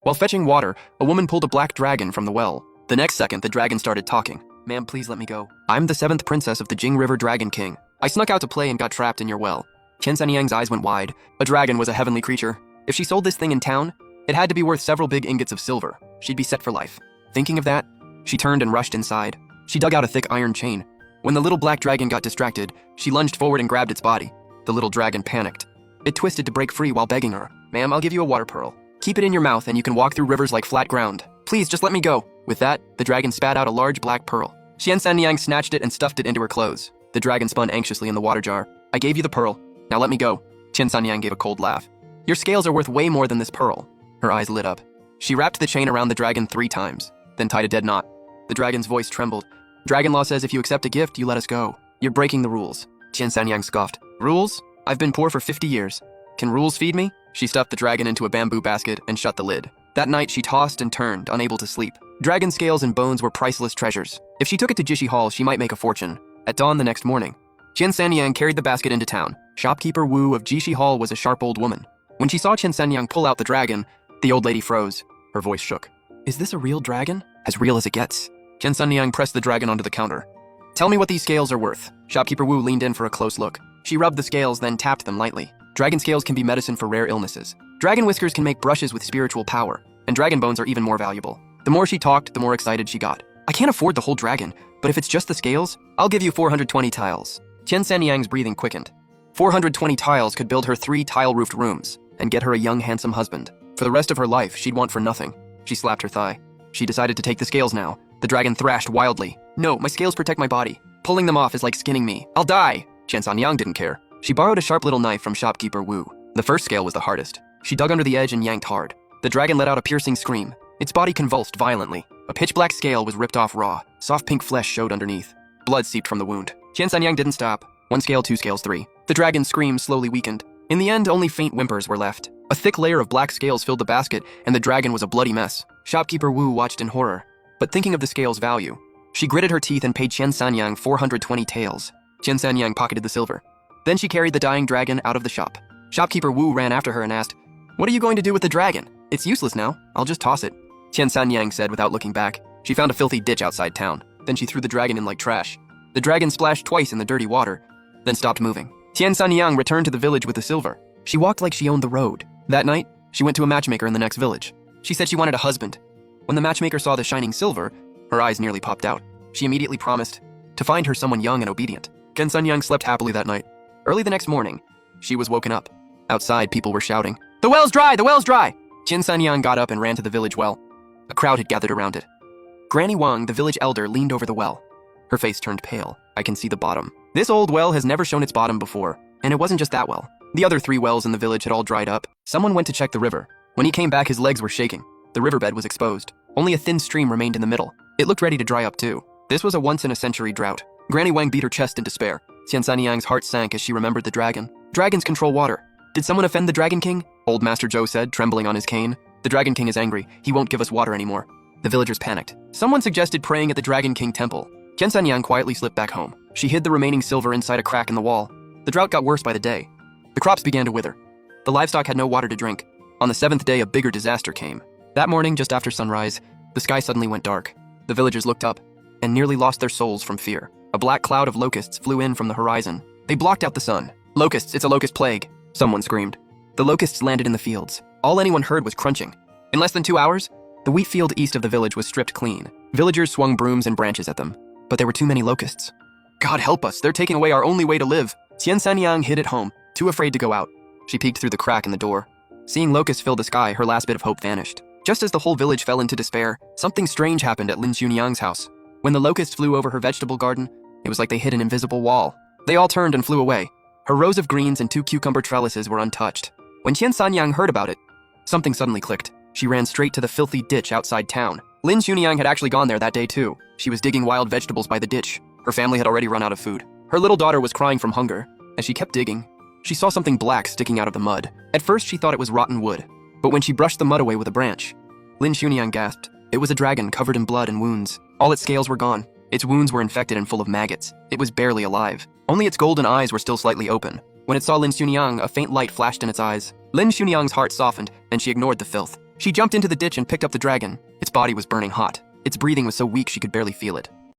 While fetching water, a woman pulled a black dragon from the well. The next second, the dragon started talking. Ma'am, please let me go. I'm the 7th princess of the Jing River Dragon King. I snuck out to play and got trapped in your well. Qian Sanyang's eyes went wide. A dragon was a heavenly creature. If she sold this thing in town, it had to be worth several big ingots of silver. She'd be set for life. Thinking of that, she turned and rushed inside. She dug out a thick iron chain. When the little black dragon got distracted, she lunged forward and grabbed its body. The little dragon panicked. It twisted to break free while begging her. Ma'am, I'll give you a water pearl. Keep it in your mouth and you can walk through rivers like flat ground. Please, just let me go. With that, the dragon spat out a large black pearl. Qian Sanyang snatched it and stuffed it into her clothes. The dragon spun anxiously in the water jar. I gave you the pearl. Now let me go. Qian Sanyang gave a cold laugh. Your scales are worth way more than this pearl. Her eyes lit up. She wrapped the chain around the dragon 3 times, then tied a dead knot. The dragon's voice trembled. Dragon law says if you accept a gift, you let us go. You're breaking the rules. Qian Sanyang scoffed. Rules? I've been poor for 50 years. Can rules feed me? She stuffed the dragon into a bamboo basket and shut the lid. That night, she tossed and turned, unable to sleep. Dragon scales and bones were priceless treasures. If she took it to Jishi Hall, she might make a fortune. At dawn the next morning, Qian Sanyang carried the basket into town. Shopkeeper Wu of Jishi Hall was a sharp old woman. When she saw Qian Sanyang pull out the dragon, the old lady froze. Her voice shook. Is this a real dragon? As real as it gets. Qian Sanyang pressed the dragon onto the counter. Tell me what these scales are worth. Shopkeeper Wu leaned in for a close look. She rubbed the scales, then tapped them lightly. Dragon scales can be medicine for rare illnesses. Dragon whiskers can make brushes with spiritual power, and dragon bones are even more valuable. The more she talked, the more excited she got. I can't afford the whole dragon, but if it's just the scales, I'll give you 420 tiles. Qian Sanyang's breathing quickened. 420 tiles could build her 3 tile-roofed rooms and get her a young, handsome husband. For the rest of her life, she'd want for nothing. She slapped her thigh. She decided to take the scales now. The dragon thrashed wildly. No, my scales protect my body. Pulling them off is like skinning me. I'll die! Qian Sanyang didn't care. She borrowed a sharp little knife from shopkeeper Wu. The first scale was the hardest. She dug under the edge and yanked hard. The dragon let out a piercing scream. Its body convulsed violently. A pitch-black scale was ripped off raw. Soft pink flesh showed underneath. Blood seeped from the wound. Qian Sanyang didn't stop. 1 scale, 2 scales, 3. The dragon's scream slowly weakened. In the end, only faint whimpers were left. A thick layer of black scales filled the basket, and the dragon was a bloody mess. Shopkeeper Wu watched in horror. But thinking of the scale's value, she gritted her teeth and paid Qian Sanyang 420 taels. Qian Sanyang pocketed the silver. Then she carried the dying dragon out of the shop. Shopkeeper Wu ran after her and asked, What are you going to do with the dragon? It's useless now. I'll just toss it. Qian Sanyang said without looking back. She found a filthy ditch outside town. Then she threw the dragon in like trash. The dragon splashed twice in the dirty water, then stopped moving. Qian Sanyang returned to the village with the silver. She walked like she owned the road. That night, she went to a matchmaker in the next village. She said she wanted a husband. When the matchmaker saw the shining silver, her eyes nearly popped out. She immediately promised to find her someone young and obedient. Qian Sanyang slept happily that night. Early the next morning, she was woken up. Outside, people were shouting, The well's dry! The well's dry! Qian Sanyang got up and ran to the village well. A crowd had gathered around it. Granny Wang, the village elder, leaned over the well. Her face turned pale. I can see the bottom. This old well has never shown its bottom before, and it wasn't just that well. The other 3 wells in the village had all dried up. Someone went to check the river. When he came back, his legs were shaking. The riverbed was exposed. Only a thin stream remained in the middle. It looked ready to dry up too. This was a once-in-a-century drought. Granny Wang beat her chest in despair. Qian Sanyang's heart sank as she remembered the dragon. Dragons control water. Did someone offend the Dragon King? Old Master Zhou said, trembling on his cane. The Dragon King is angry. He won't give us water anymore. The villagers panicked. Someone suggested praying at the Dragon King temple. Qian Sanyang quietly slipped back home. She hid the remaining silver inside a crack in the wall. The drought got worse by the day. The crops began to wither. The livestock had no water to drink. On the 7th day, a bigger disaster came. That morning, just after sunrise, the sky suddenly went dark. The villagers looked up and nearly lost their souls from fear. A black cloud of locusts flew in from the horizon. They blocked out the sun. Locusts, it's a locust plague, someone screamed. The locusts landed in the fields. All anyone heard was crunching. In less than 2 hours, the wheat field east of the village was stripped clean. Villagers swung brooms and branches at them, but there were too many locusts. God help us, they're taking away our only way to live. Qian Sanyang hid at home, too afraid to go out. She peeked through the crack in the door. Seeing locusts fill the sky, her last bit of hope vanished. Just as the whole village fell into despair, something strange happened at Lin Xunyang's house. When the locusts flew over her vegetable garden, it was like they hit an invisible wall. They all turned and flew away. Her rows of greens and 2 cucumber trellises were untouched. When Qian Sanyang heard about it, something suddenly clicked. She ran straight to the filthy ditch outside town. Lin Xunyang had actually gone there that day too. She was digging wild vegetables by the ditch. Her family had already run out of food. Her little daughter was crying from hunger. As she kept digging, she saw something black sticking out of the mud. At first, she thought it was rotten wood, but when she brushed the mud away with a branch, Lin Xunyang gasped. It was a dragon covered in blood and wounds. All its scales were gone. Its wounds were infected and full of maggots. It was barely alive. Only its golden eyes were still slightly open. When it saw Lin Xunyang, a faint light flashed in its eyes. Lin Xunyang's heart softened, and she ignored the filth. She jumped into the ditch and picked up the dragon. Its body was burning hot. Its breathing was so weak she could barely feel it.